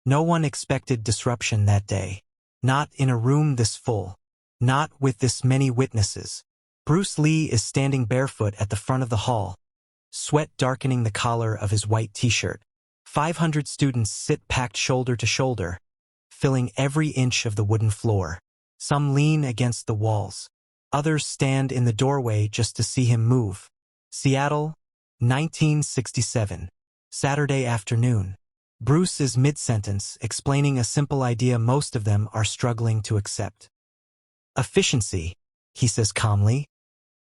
No one expected disruption that day. Not in a room this full. Not with this many witnesses. Bruce Lee is standing barefoot at the front of the hall, sweat darkening the collar of his white t-shirt. 500 students sit packed shoulder to shoulder, filling every inch of the wooden floor. Some lean against the walls. Others stand in the doorway just to see him move. Seattle, 1967. Saturday afternoon. Bruce is mid-sentence, explaining a simple idea most of them are struggling to accept. Efficiency, he says calmly,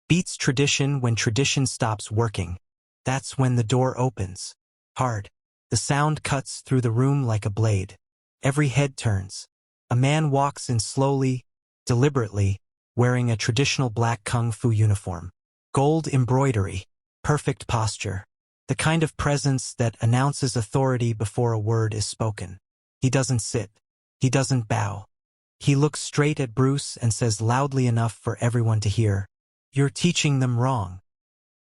beats tradition when tradition stops working. That's when the door opens. Hard. The sound cuts through the room like a blade. Every head turns. A man walks in slowly, deliberately, wearing a traditional black kung fu uniform. Gold embroidery. Perfect posture. The kind of presence that announces authority before a word is spoken. He doesn't sit. He doesn't bow. He looks straight at Bruce and says loudly enough for everyone to hear, "You're teaching them wrong."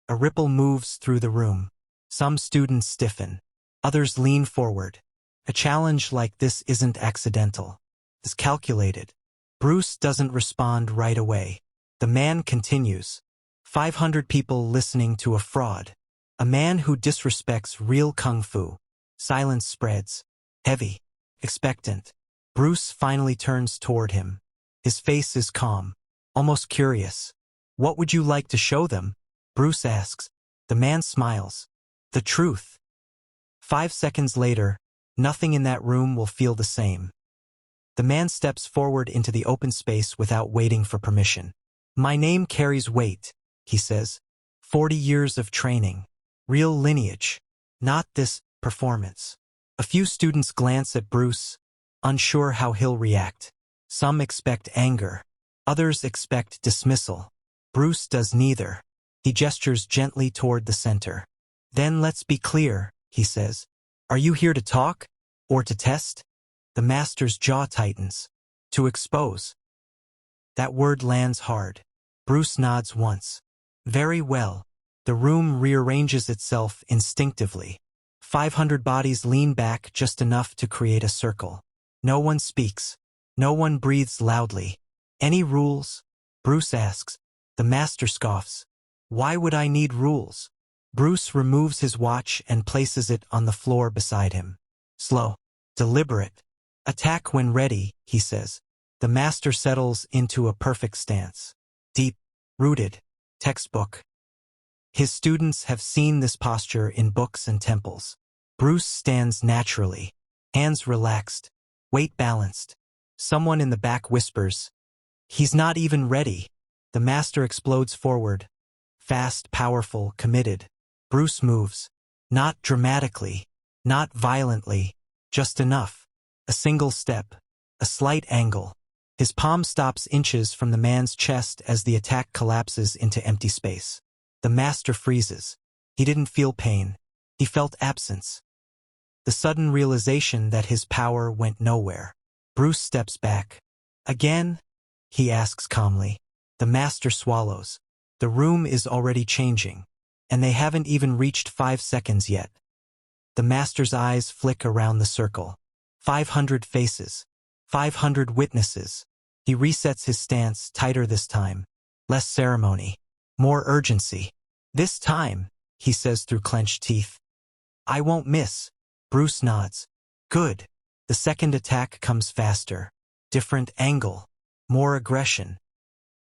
A ripple moves through the room. Some students stiffen. Others lean forward. A challenge like this isn't accidental. It's calculated. Bruce doesn't respond right away. The man continues. 500 people listening to a fraud. A man who disrespects real kung fu. Silence spreads. Heavy. Expectant. Bruce finally turns toward him. His face is calm. Almost curious. "What would you like to show them?" Bruce asks. The man smiles. "The truth." 5 seconds later, nothing in that room will feel the same. The man steps forward into the open space without waiting for permission. "My name carries weight," he says. 40 years of training. Real lineage. Not this performance. A few students glance at Bruce, unsure how he'll react. Some expect anger. Others expect dismissal. Bruce does neither. He gestures gently toward the center. "Then let's be clear," he says. "Are you here to talk? Or to test?" The master's jaw tightens. "To expose." That word lands hard. Bruce nods once. "Very well." The room rearranges itself instinctively. 500 bodies lean back just enough to create a circle. No one speaks. No one breathes loudly. "Any rules?" Bruce asks. The master scoffs. "Why would I need rules?" Bruce removes his watch and places it on the floor beside him. Slow. Deliberate. "Attack when ready," he says. The master settles into a perfect stance. Deep. Rooted. Textbook. His students have seen this posture in books and temples. Bruce stands naturally. Hands relaxed. Weight balanced. Someone in the back whispers, "He's not even ready." The master explodes forward. Fast, powerful, committed. Bruce moves. Not dramatically. Not violently. Just enough. A single step. A slight angle. His palm stops inches from the man's chest as the attack collapses into empty space. The master freezes. He didn't feel pain. He felt absence. The sudden realization that his power went nowhere. Bruce steps back. "Again?" he asks calmly. The master swallows. The room is already changing, and they haven't even reached 5 seconds yet. The master's eyes flick around the circle. 500 faces. 500 witnesses. He resets his stance, tighter this time. Less ceremony. More urgency. "This time," he says through clenched teeth. "I won't miss." Bruce nods. "Good." The second attack comes faster. Different angle. More aggression.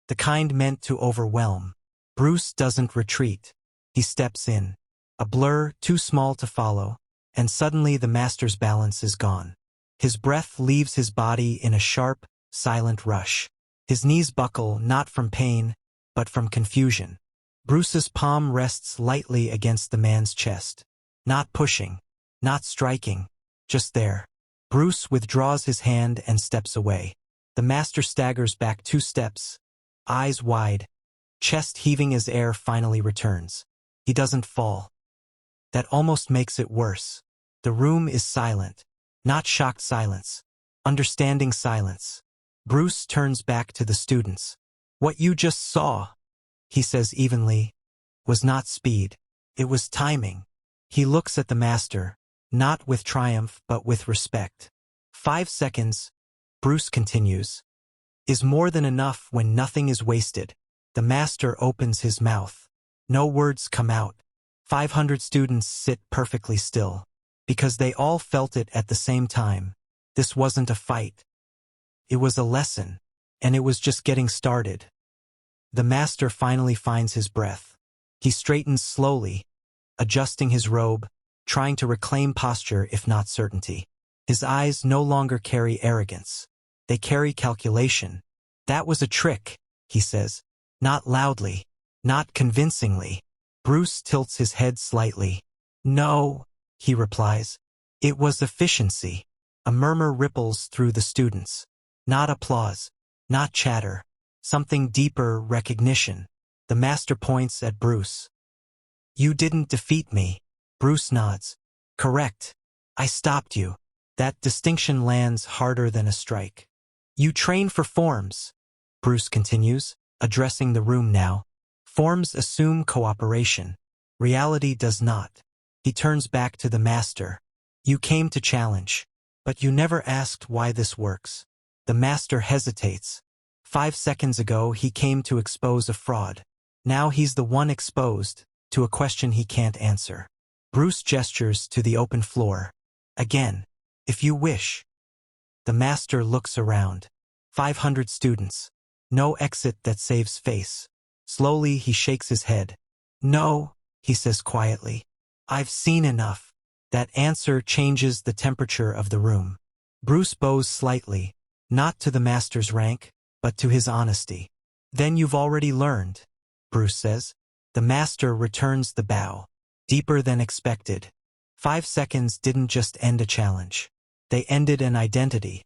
The kind meant to overwhelm. Bruce doesn't retreat. He steps in. A blur, too small to follow, and suddenly the master's balance is gone. His breath leaves his body in a sharp, silent rush. His knees buckle not from pain, but from confusion. Bruce's palm rests lightly against the man's chest. Not pushing. Not striking. Just there. Bruce withdraws his hand and steps away. The master staggers back 2 steps. Eyes wide. Chest heaving as air finally returns. He doesn't fall. That almost makes it worse. The room is silent. Not shocked silence. Understanding silence. Bruce turns back to the students. "What you just saw," he says evenly, "was not speed. It was timing." He looks at the master. not with triumph but with respect. 5 seconds, Bruce continues, is more than enough when nothing is wasted. The master opens his mouth. No words come out. 500 students sit perfectly still, because they all felt it at the same time. This wasn't a fight. It was a lesson, and it was just getting started. The master finally finds his breath. He straightens slowly, adjusting his robe, trying to reclaim posture if not certainty. His eyes no longer carry arrogance. They carry calculation. That was a trick, he says. Not loudly, not convincingly. Bruce tilts his head slightly. No, he replies. It was efficiency. A murmur ripples through the students. Not applause, not chatter. Something deeper, recognition. The master points at Bruce. You didn't defeat me. Bruce nods. Correct. I stopped you. That distinction lands harder than a strike. You train for forms, Bruce continues, addressing the room now. Forms assume cooperation. Reality does not. He turns back to the master. You came to challenge, but you never asked why this works. The master hesitates. 5 seconds ago he came to expose a fraud. Now he's the one exposed to a question he can't answer. Bruce gestures to the open floor. Again, if you wish. The master looks around. 500 students. No exit that saves face. Slowly he shakes his head. No, he says quietly. I've seen enough. That answer changes the temperature of the room. Bruce bows slightly, not to the master's rank, but to his honesty. Then you've already learned, Bruce says. The master returns the bow. Deeper than expected. 5 seconds didn't just end a challenge. They ended an identity.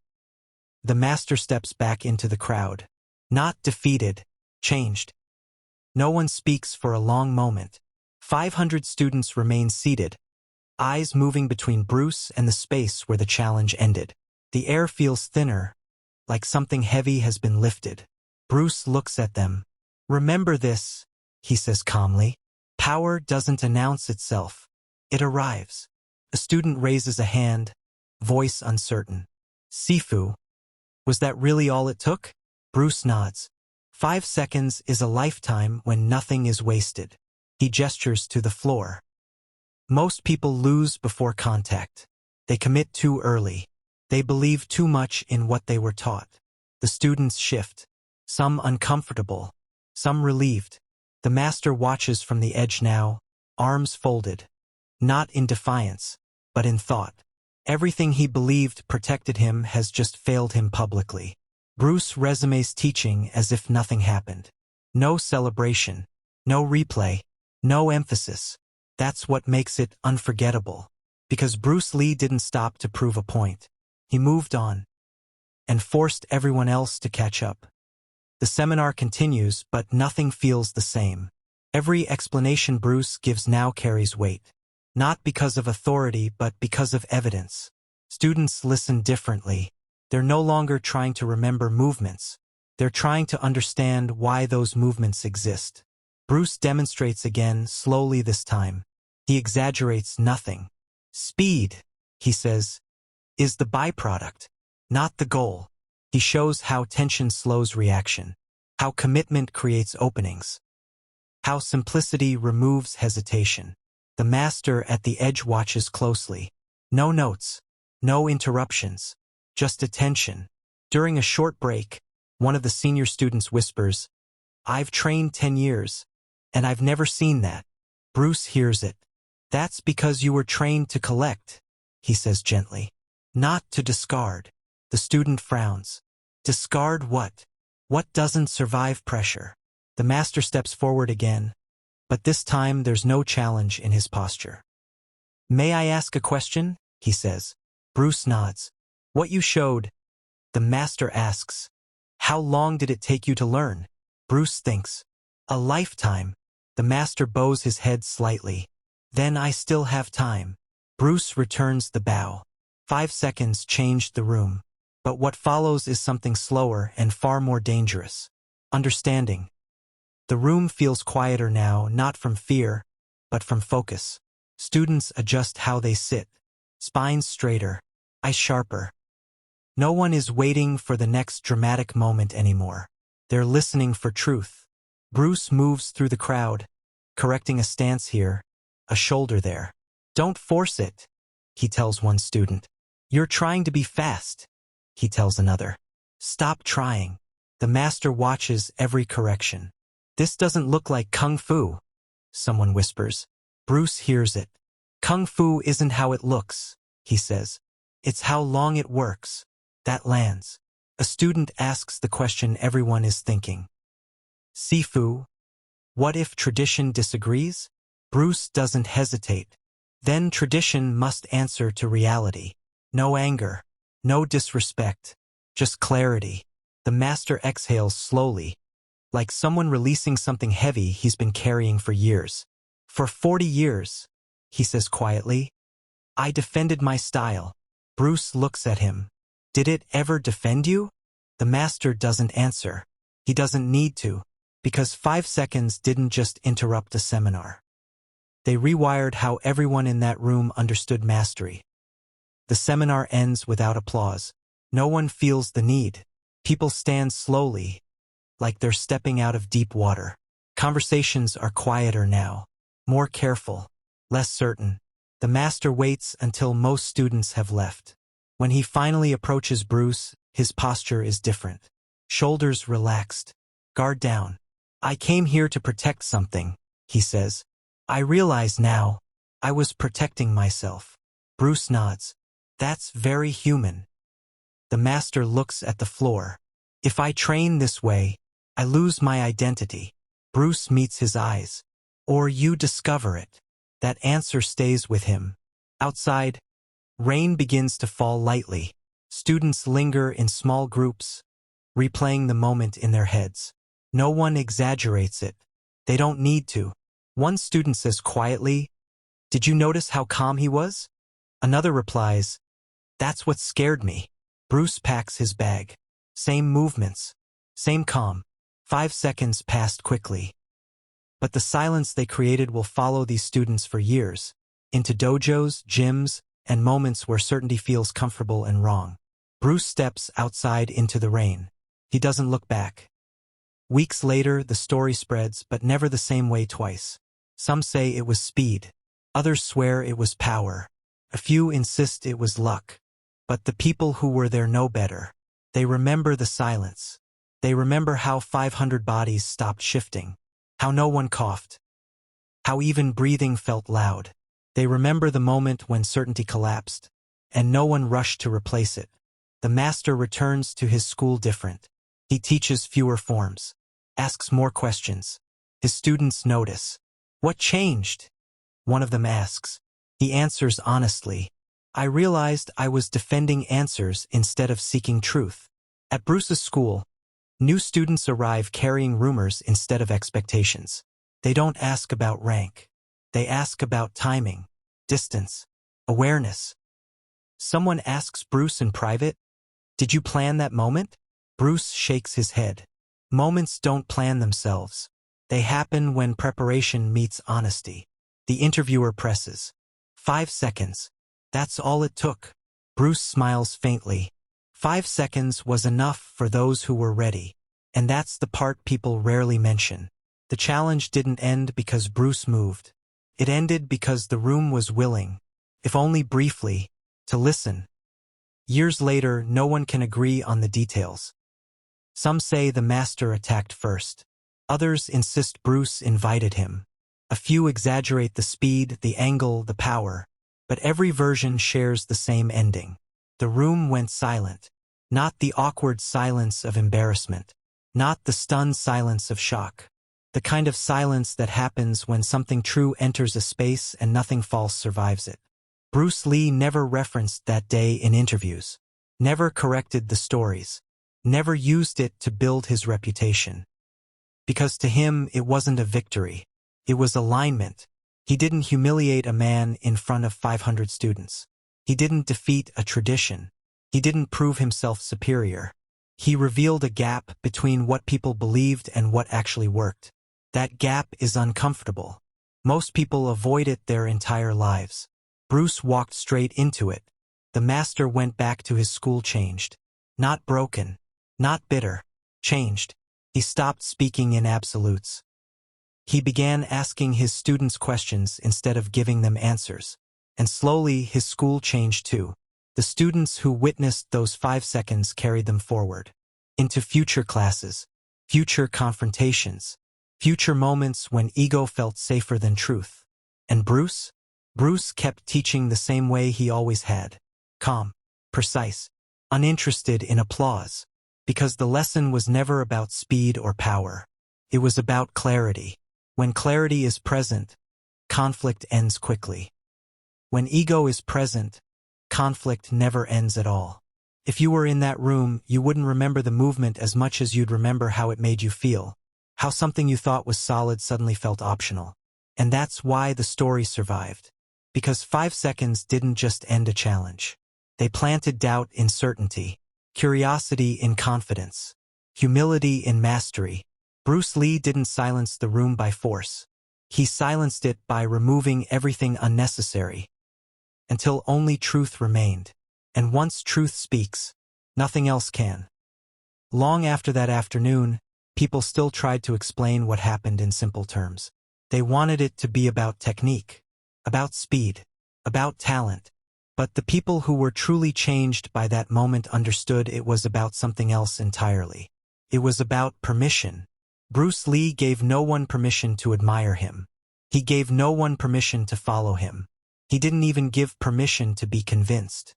The master steps back into the crowd. Not defeated, changed. No one speaks for a long moment. 500 students remain seated, eyes moving between Bruce and the space where the challenge ended. The air feels thinner, like something heavy has been lifted. Bruce looks at them. Remember this, he says calmly. Power doesn't announce itself. It arrives. A student raises a hand, voice uncertain. Sifu. Was that really all it took? Bruce nods. 5 seconds is a lifetime when nothing is wasted. He gestures to the floor. Most people lose before contact. They commit too early. They believe too much in what they were taught. The students shift. Some uncomfortable. Some relieved. The master watches from the edge now, arms folded. Not in defiance, but in thought. Everything he believed protected him has just failed him publicly. Bruce resumes teaching as if nothing happened. No celebration, no replay, no emphasis. That's what makes it unforgettable. Because Bruce Lee didn't stop to prove a point. He moved on and forced everyone else to catch up. The seminar continues, but nothing feels the same. Every explanation Bruce gives now carries weight. Not because of authority, but because of evidence. Students listen differently. They're no longer trying to remember movements. They're trying to understand why those movements exist. Bruce demonstrates again, slowly this time. He exaggerates nothing. Speed, he says, is the byproduct, not the goal. He shows how tension slows reaction, how commitment creates openings, how simplicity removes hesitation. The master at the edge watches closely. No notes, no interruptions, just attention. During a short break, one of the senior students whispers, I've trained 10 years, and I've never seen that. Bruce hears it. That's because you were trained to collect, he says gently, not to discard. The student frowns. Discard what? What doesn't survive pressure? The master steps forward again, but this time there's no challenge in his posture. May I ask a question? He says. Bruce nods. What you showed, the master asks. How long did it take you to learn? Bruce thinks. A lifetime. The master bows his head slightly. Then I still have time. Bruce returns the bow. 5 seconds changed the room. But what follows is something slower and far more dangerous. Understanding. The room feels quieter now, not from fear, but from focus. Students adjust how they sit. spines straighter, eyes sharper. No one is waiting for the next dramatic moment anymore. They're listening for truth. Bruce moves through the crowd, correcting a stance here, a shoulder there. Don't force it, he tells one student. You're trying to be fast, he tells another. Stop trying. The master watches every correction. This doesn't look like kung fu, someone whispers. Bruce hears it. Kung fu isn't how it looks, he says. It's how long it works. That lands. A student asks the question everyone is thinking. Sifu, what if tradition disagrees? Bruce doesn't hesitate. Then tradition must answer to reality. No anger, no disrespect, just clarity. The master exhales slowly, like someone releasing something heavy he's been carrying for years. For 40 years, he says quietly, I defended my style. Bruce looks at him. Did it ever defend you? The master doesn't answer. He doesn't need to, because 5 seconds didn't just interrupt a seminar. They rewired how everyone in that room understood mastery. The seminar ends without applause. No one feels the need. People stand slowly, like they're stepping out of deep water. Conversations are quieter now, more careful, less certain. The master waits until most students have left. When he finally approaches Bruce, his posture is different. Shoulders relaxed, guard down. I came here to protect something, he says. I realize now, I was protecting myself. Bruce nods. That's very human. The master looks at the floor. If I train this way, I lose my identity. Bruce meets his eyes. Or you discover it. That answer stays with him. Outside, rain begins to fall lightly. Students linger in small groups, replaying the moment in their heads. No one exaggerates it. They don't need to. One student says quietly, Did you notice how calm he was? Another replies, That's what scared me. Bruce packs his bag. Same movements. Same calm. 5 seconds passed quickly. But the silence they created will follow these students for years, into dojos, gyms, and moments where certainty feels comfortable and wrong. Bruce steps outside into the rain. He doesn't look back. Weeks later, the story spreads, but never the same way twice. Some say it was speed. Others swear it was power. A few insist it was luck. But the people who were there know better. They remember the silence. They remember how 500 bodies stopped shifting. How no one coughed. How even breathing felt loud. They remember the moment when certainty collapsed, and no one rushed to replace it. The master returns to his school different. He teaches fewer forms, asks more questions. His students notice. What changed? One of them asks. He answers honestly. I realized I was defending answers instead of seeking truth. At Bruce's school, new students arrive carrying rumors instead of expectations. They don't ask about rank. They ask about timing, distance, awareness. Someone asks Bruce in private, Did you plan that moment? Bruce shakes his head. Moments don't plan themselves. They happen when preparation meets honesty. The interviewer presses. 5 seconds. That's all it took. Bruce smiles faintly. 5 seconds was enough for those who were ready. And that's the part people rarely mention. The challenge didn't end because Bruce moved. It ended because the room was willing, if only briefly, to listen. Years later, no one can agree on the details. Some say the master attacked first. Others insist Bruce invited him. A few exaggerate the speed, the angle, the power. But every version shares the same ending. The room went silent. Not the awkward silence of embarrassment. Not the stunned silence of shock. The kind of silence that happens when something true enters a space and nothing false survives it. Bruce Lee never referenced that day in interviews. Never corrected the stories. Never used it to build his reputation. Because to him, it wasn't a victory. It was alignment. He didn't humiliate a man in front of 500 students. He didn't defeat a tradition. He didn't prove himself superior. He revealed a gap between what people believed and what actually worked. That gap is uncomfortable. Most people avoid it their entire lives. Bruce walked straight into it. The master went back to his school changed. Not broken. Not bitter. Changed. He stopped speaking in absolutes. He began asking his students questions instead of giving them answers. And slowly his school changed too. The students who witnessed those 5 seconds carried them forward. Into future classes. Future confrontations. Future moments when ego felt safer than truth. And Bruce? Bruce kept teaching the same way he always had. Calm. Precise. Uninterested in applause. Because the lesson was never about speed or power. It was about clarity. When clarity is present, conflict ends quickly. When ego is present, conflict never ends at all. If you were in that room, you wouldn't remember the movement as much as you'd remember how it made you feel. How something you thought was solid suddenly felt optional. And that's why the story survived. Because 5 seconds didn't just end a challenge. They planted doubt in certainty, curiosity in confidence, humility in mastery. Bruce Lee didn't silence the room by force. He silenced it by removing everything unnecessary. Until only truth remained. And once truth speaks, nothing else can. Long after that afternoon, people still tried to explain what happened in simple terms. They wanted it to be about technique, about speed, about talent. But the people who were truly changed by that moment understood it was about something else entirely. It was about permission. Bruce Lee gave no one permission to admire him. He gave no one permission to follow him. He didn't even give permission to be convinced.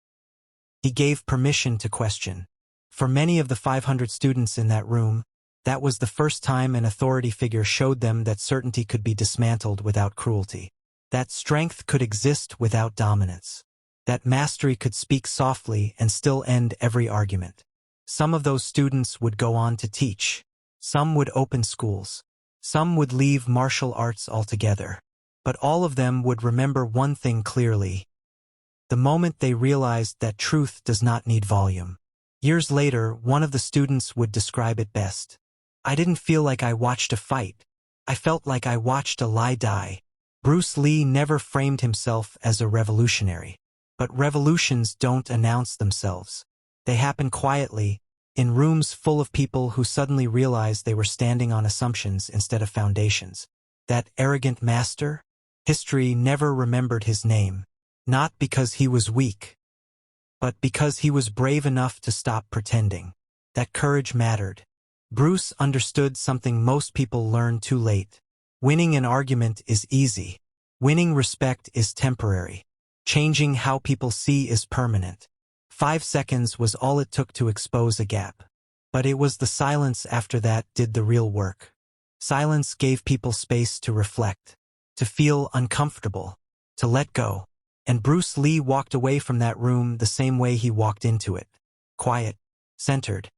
He gave permission to question. For many of the 500 students in that room, that was the first time an authority figure showed them that certainty could be dismantled without cruelty. That strength could exist without dominance. That mastery could speak softly and still end every argument. Some of those students would go on to teach. Some would open schools. Some would leave martial arts altogether. But all of them would remember one thing clearly. The moment they realized that truth does not need volume. Years later, one of the students would describe it best. I didn't feel like I watched a fight. I felt like I watched a lie die. Bruce Lee never framed himself as a revolutionary. But revolutions don't announce themselves. They happen quietly, in rooms full of people who suddenly realized they were standing on assumptions instead of foundations. That arrogant master? History never remembered his name. Not because he was weak, but because he was brave enough to stop pretending. That courage mattered. Bruce understood something most people learn too late. Winning an argument is easy. Winning respect is temporary. Changing how people see is permanent. 5 seconds was all it took to expose a gap. But it was the silence after that did the real work. Silence gave people space to reflect, to feel uncomfortable, to let go. And Bruce Lee walked away from that room the same way he walked into it. Quiet, centered,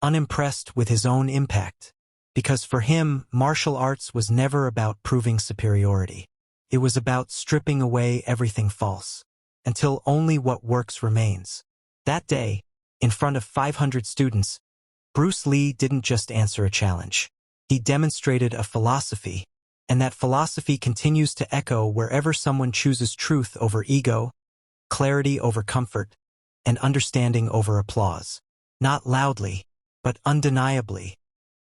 unimpressed with his own impact. Because for him, martial arts was never about proving superiority. It was about stripping away everything false, until only what works remains. That day, in front of 500 students, Bruce Lee didn't just answer a challenge. He demonstrated a philosophy, and that philosophy continues to echo wherever someone chooses truth over ego, clarity over comfort, and understanding over applause. Not loudly, but undeniably.